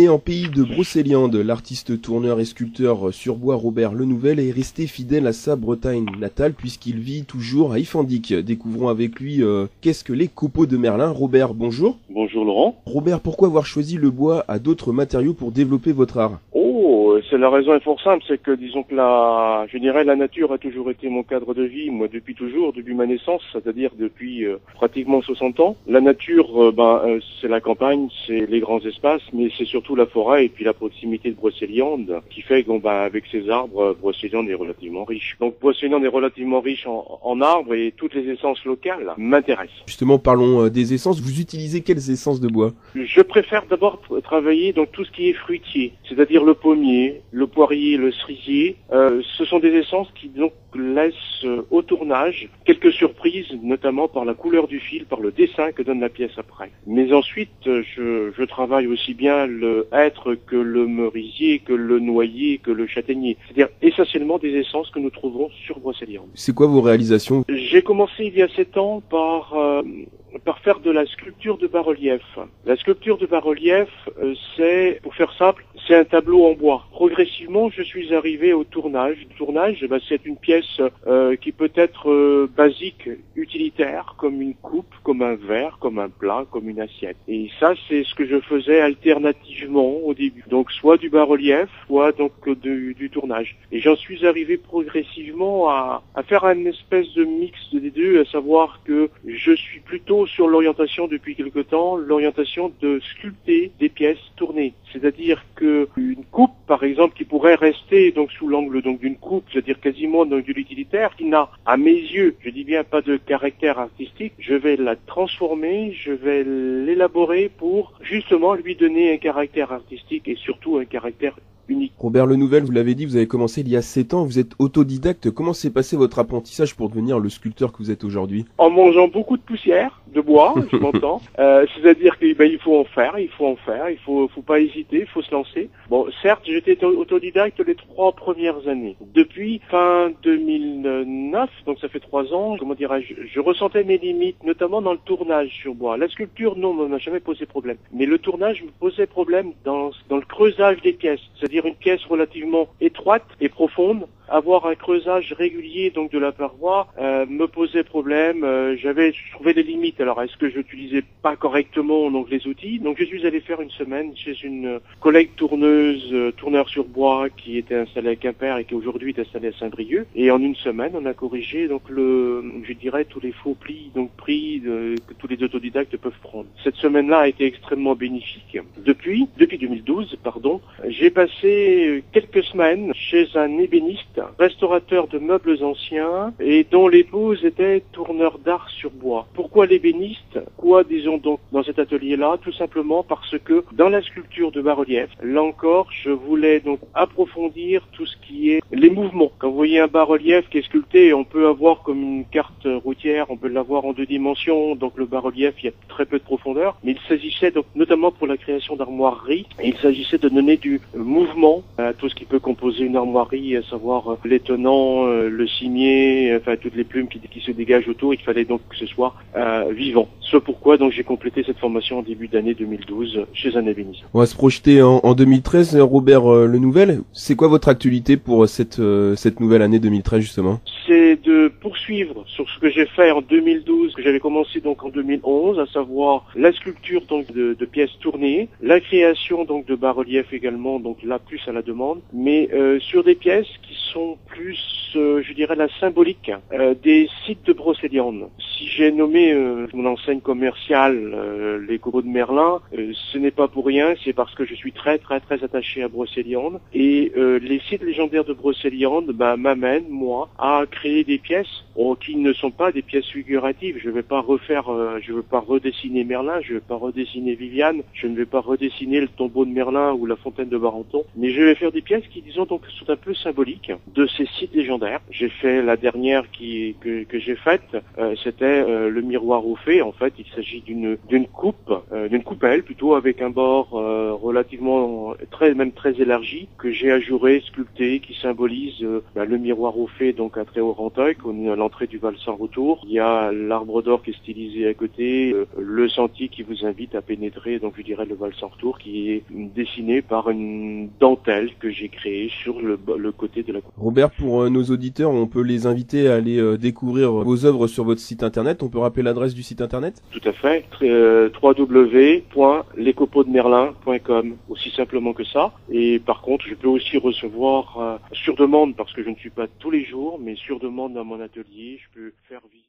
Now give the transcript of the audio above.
Né en pays de Brocéliande, l'artiste tourneur et sculpteur sur bois Robert Lenouvel est resté fidèle à sa Bretagne natale puisqu'il vit toujours à Ifandic. Découvrons avec lui qu'est-ce que les copeaux de Merlin. Robert, bonjour. Bonjour Laurent. Robert, pourquoi avoir choisi le bois à d'autres matériaux pour développer votre art? C'est la raison est fort simple, c'est que disons que la nature a toujours été mon cadre de vie, moi depuis toujours, depuis ma naissance, c'est-à-dire depuis pratiquement 60 ans. La nature, c'est la campagne, c'est les grands espaces, mais c'est surtout la forêt et puis la proximité de Brocéliande qui fait qu'avec ces arbres, Brocéliande est relativement riche. Donc Brocéliande est relativement riche en arbres et toutes les essences locales m'intéressent. Justement, parlons des essences. Vous utilisez quelles essences de bois? Je préfère d'abord travailler dans tout ce qui est fruitier, c'est-à-dire le pommier, le poirier, le cerisier. Ce sont des essences qui donc laissent au tournage quelques surprises, notamment par la couleur du fil, par le dessin que donne la pièce après. Mais ensuite, je travaille aussi bien le hêtre que le merisier, que le noyer, que le châtaignier. C'est-à-dire essentiellement des essences que nous trouvons sur Brocéliande. C'est quoi vos réalisations? J'ai commencé il y a 7 ans par faire de la sculpture de bas-relief. La sculpture de bas-relief, c'est, pour faire simple, c'est un tableau en bois. Progressivement, je suis arrivé au tournage. Le tournage, c'est une pièce qui peut être basique, utilitaire, comme une coupe, comme un verre, comme un plat, comme une assiette. Et ça, c'est ce que je faisais alternativement au début. Donc, soit du bas-relief, soit donc du tournage. Et j'en suis arrivé progressivement à faire un espèce de mix des deux, à savoir que je suis plutôt sur l'orientation depuis quelque temps, l'orientation de sculpter des pièces tournées. C'est-à-dire que une coupe, par exemple, qui pourrait rester donc sous l'angle donc d'une coupe, c'est-à-dire quasiment donc de l'utilitaire, qui n'a, à mes yeux, je dis bien pas de caractère artistique, je vais la transformer, je vais l'élaborer pour justement lui donner un caractère artistique et surtout un caractère unique. Robert Lenouvel, vous l'avez dit, vous avez commencé il y a 7 ans, vous êtes autodidacte. Comment s'est passé votre apprentissage pour devenir le sculpteur que vous êtes aujourd'hui? En mangeant beaucoup de poussière, de bois, je m'entends. C'est-à-dire qu'il faut en faire, il faut pas hésiter, il faut se lancer. Bon, certes, j'étais autodidacte les 3 premières années. Depuis fin 2009, donc ça fait 3 ans, je ressentais mes limites, notamment dans le tournage sur bois. La sculpture, non, ne m'a jamais posé problème. Mais le tournage me posait problème dans le creusage des pièces. C'est-à-dire une pièce relativement étroite et profonde, avoir un creusage régulier donc de la paroi me posait problème. Je trouvais des limites. Alors est-ce que j'utilisais pas correctement donc les outils? Donc je suis allé faire une semaine chez une collègue tourneur sur bois qui était installée à Quimper et qui aujourd'hui est installée à Saint-Brieuc. Et en une semaine, on a corrigé donc tous les faux plis que tous les autodidactes peuvent prendre. Cette semaine-là a été extrêmement bénéfique. Depuis 2012, j'ai passé quelques semaines chez un ébéniste, restaurateur de meubles anciens et dont l'épouse était tourneur d'art sur bois. Pourquoi l'ébéniste? Disons donc dans cet atelier-là? Tout simplement parce que dans la sculpture de bas-relief, là encore, je voulais donc approfondir tout ce qui est les mouvements. Quand vous voyez un bas-relief qui est sculpté, on peut avoir comme une carte routière, on peut l'avoir en 2 dimensions, donc le bas-relief, il y a très peu de profondeur, mais il s'agissait donc notamment pour la création d'armoiries, il s'agissait de donner du mouvement à tout ce qui peut composer une armoirie, à savoir les tenants, le cimier, enfin toutes les plumes qui se dégagent autour. Il fallait donc que ce soit vivant. Ce pourquoi donc j'ai complété cette formation en début d'année 2012 chez un ébéniste. On va se projeter en 2013. Robert Lenouvel, c'est quoi votre actualité pour cette nouvelle année 2013 justement? C'est de poursuivre sur ce que j'ai fait en 2012, que j'avais commencé donc en 2011, à savoir la sculpture donc de pièces tournées, la création donc de bas-relief également, donc là plus à la demande, mais sur des pièces qui sont plus, je dirais, la symbolique des sites de Brocéliande. Si j'ai nommé mon enseigne commerciale les copeaux de Merlin, ce n'est pas pour rien, c'est parce que je suis très très très attaché à Brocéliande et les sites légendaires de Brocéliande m'amènent, moi, à créer des pièces qui ne sont pas des pièces figuratives. Je ne vais pas redessiner Merlin, je ne vais pas redessiner Viviane, je ne vais pas redessiner le tombeau de Merlin ou la fontaine de Barenton, mais je vais faire des pièces qui, disons, donc, sont un peu symboliques de ces sites légendaires. J'ai fait la dernière que j'ai faite, c'était c'est le miroir au fait. En fait, il s'agit d'une coupelle plutôt, avec un bord relativement même très élargi, que j'ai ajouré, sculpté, qui symbolise le miroir au fait, donc à très haut renteuil, à l'entrée du val sans retour. Il y a l'arbre d'or qui est stylisé à côté, le sentier qui vous invite à pénétrer, donc je dirais le val sans retour, qui est dessiné par une dentelle que j'ai créée sur le côté de la coupe. Robert, pour nos auditeurs, on peut les inviter à aller découvrir vos œuvres sur votre site internet. On peut rappeler l'adresse du site internet? Tout à fait, www.lescopeauxdemerlin.com, aussi simplement que ça. Et par contre, je peux aussi recevoir sur demande, parce que je ne suis pas tous les jours, mais sur demande dans mon atelier, je peux faire visiter.